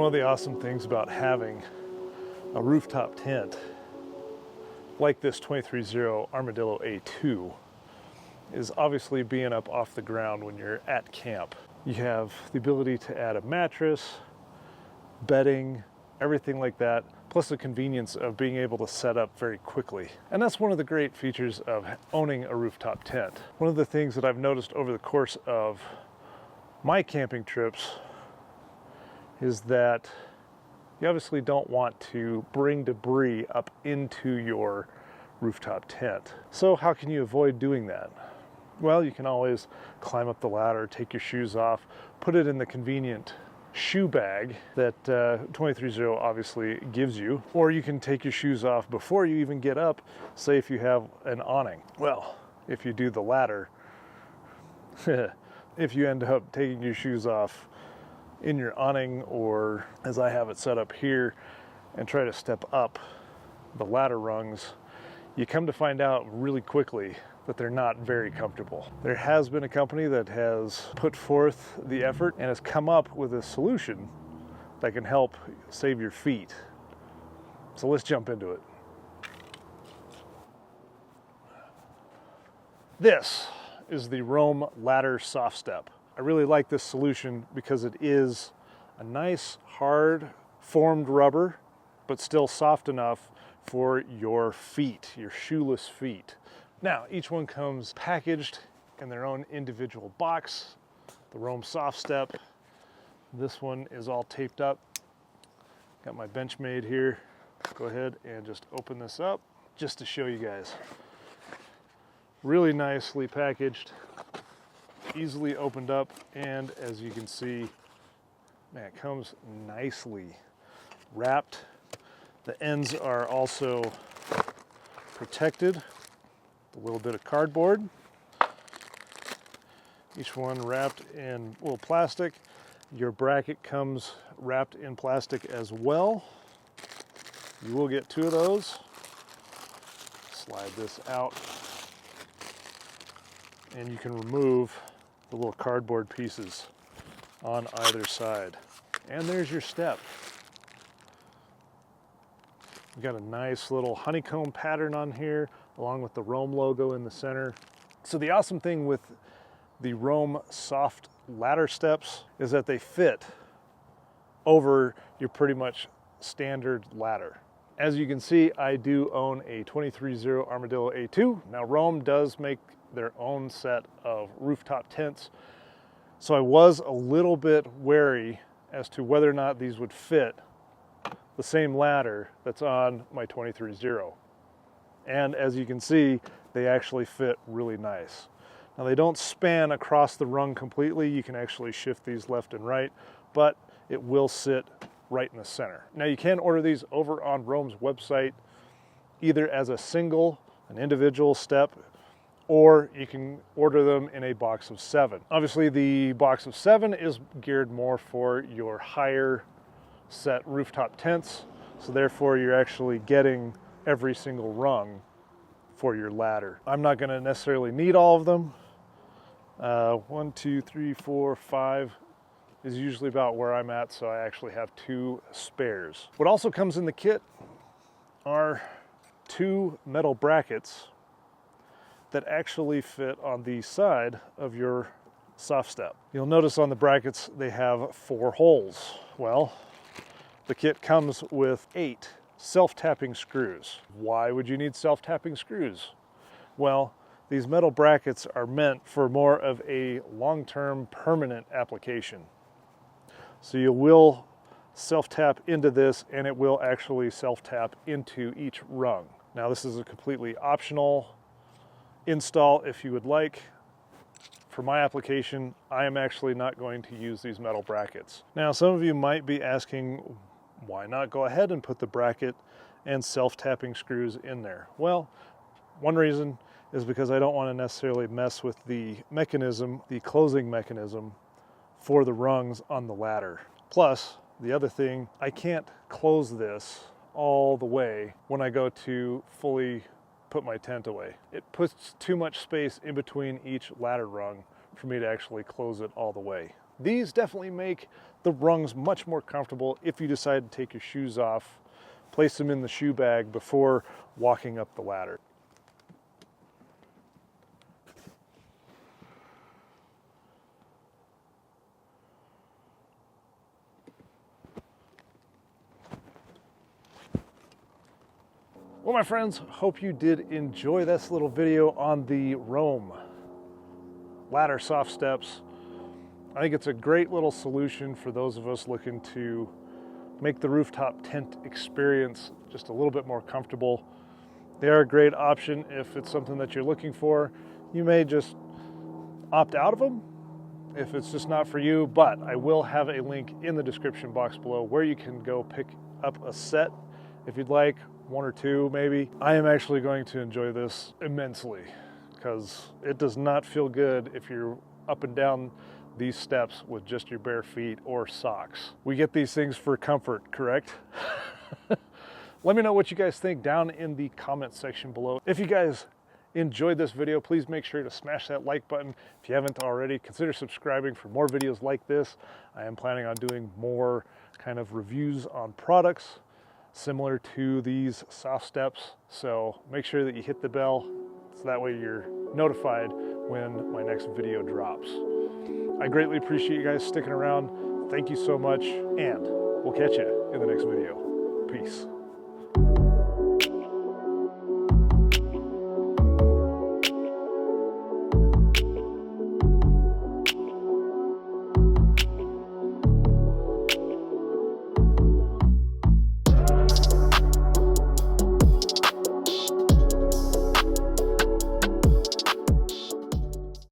of the awesome things about having a rooftop tent like this 23-0 Armadillo A2 is obviously being up off the ground when you're at camp. You have the ability to add a mattress, bedding, everything like that, plus the convenience of being able to set up very quickly. And that's one of the great features of owning a rooftop tent. One of the things that I've noticed over the course of my camping trips is that you obviously don't want to bring debris up into your rooftop tent. So how can you avoid doing that? Well, you can always climb up the ladder, take your shoes off, put it in the convenient shoe bag that 23-0 obviously gives you, or you can take your shoes off before you even get up, say if you have an awning. Well, if you do the latter, if you end up taking your shoes off in your awning, or as I have it set up here, and try to step up the ladder rungs, you come to find out really quickly that they're not very comfortable. There has been a company that has put forth the effort and has come up with a solution that can help save your feet. So let's jump into it. This is the Roam Ladder Soft Step. I really like this solution because it is a nice, hard, formed rubber, but still soft enough for your feet, your shoeless feet. Now, each one comes packaged in their own individual box. The Roam Soft Step. This one is all taped up. Got my Benchmade here. Go ahead and just open this up just to show you guys. Really nicely packaged. Easily opened up, and as you can see, man, it comes nicely wrapped. The ends are also protected with a little bit of cardboard. Each one wrapped in a little plastic. Your bracket comes wrapped in plastic as well. You will get two of those. Slide this out, and you can remove the little cardboard pieces on either side. And there's your step. We've got a nice little honeycomb pattern on here, along with the Roam logo in the center. So the awesome thing with the Roam soft ladder steps is that they fit over your pretty much standard ladder. As you can see, I do own a 23-0 Armadillo A2. Now, Roam does make their own set of rooftop tents, so I was a little bit wary as to whether or not these would fit the same ladder that's on my 23-0. And as you can see, they actually fit really nice. Now, they don't span across the rung completely. You can actually shift these left and right, but it will sit right in the center. Now, you can order these over on Roam's website, either as a single, an individual step, or you can order them in a box of 7. Obviously, the box of 7 is geared more for your higher set rooftop tents, so therefore you're actually getting every single rung for your ladder. I'm not going to necessarily need all of them. 1, 2, 3, 4, 5 is usually about where I'm at, so I actually have 2 spares. What also comes in the kit are 2 metal brackets that actually fit on the side of your soft step. You'll notice on the brackets they have 4 holes. Well, the kit comes with 8 self-tapping screws. Why would you need self-tapping screws? Well, these metal brackets are meant for more of a long-term permanent application. So you will self-tap into this, and it will actually self-tap into each rung. Now, this is a completely optional install if you would like. For my application, I am actually not going to use these metal brackets. Now, some of you might be asking, why not go ahead and put the bracket and self-tapping screws in there? Well, one reason is because I don't want to necessarily mess with the mechanism, the closing mechanism for the rungs on the ladder. Plus, the other thing, I can't close this all the way when I go to fully put my tent away. It puts too much space in between each ladder rung for me to actually close it all the way. These definitely make the rungs much more comfortable if you decide to take your shoes off, place them in the shoe bag before walking up the ladder. Well, my friends, hope you did enjoy this little video on the Roam ladder soft steps. I think it's a great little solution for those of us looking to make the rooftop tent experience just a little bit more comfortable. They are a great option if it's something that you're looking for. You may just opt out of them if it's just not for you, but I will have a link in the description box below where you can go pick up a set if you'd like, one or two maybe. I am actually going to enjoy this immensely because it does not feel good if you're up and down these steps with just your bare feet or socks. We get these things for comfort, correct? Let me know what you guys think down in the comment section below. If you guys enjoyed this video, please make sure to smash that like button. If you haven't already, consider subscribing for more videos like this. I am planning on doing more kind of reviews on products similar to these soft steps, so make sure that you hit the bell so that way you're notified when my next video drops. I greatly appreciate you guys sticking around. Thank you so much, and we'll catch you in the next video. Peace.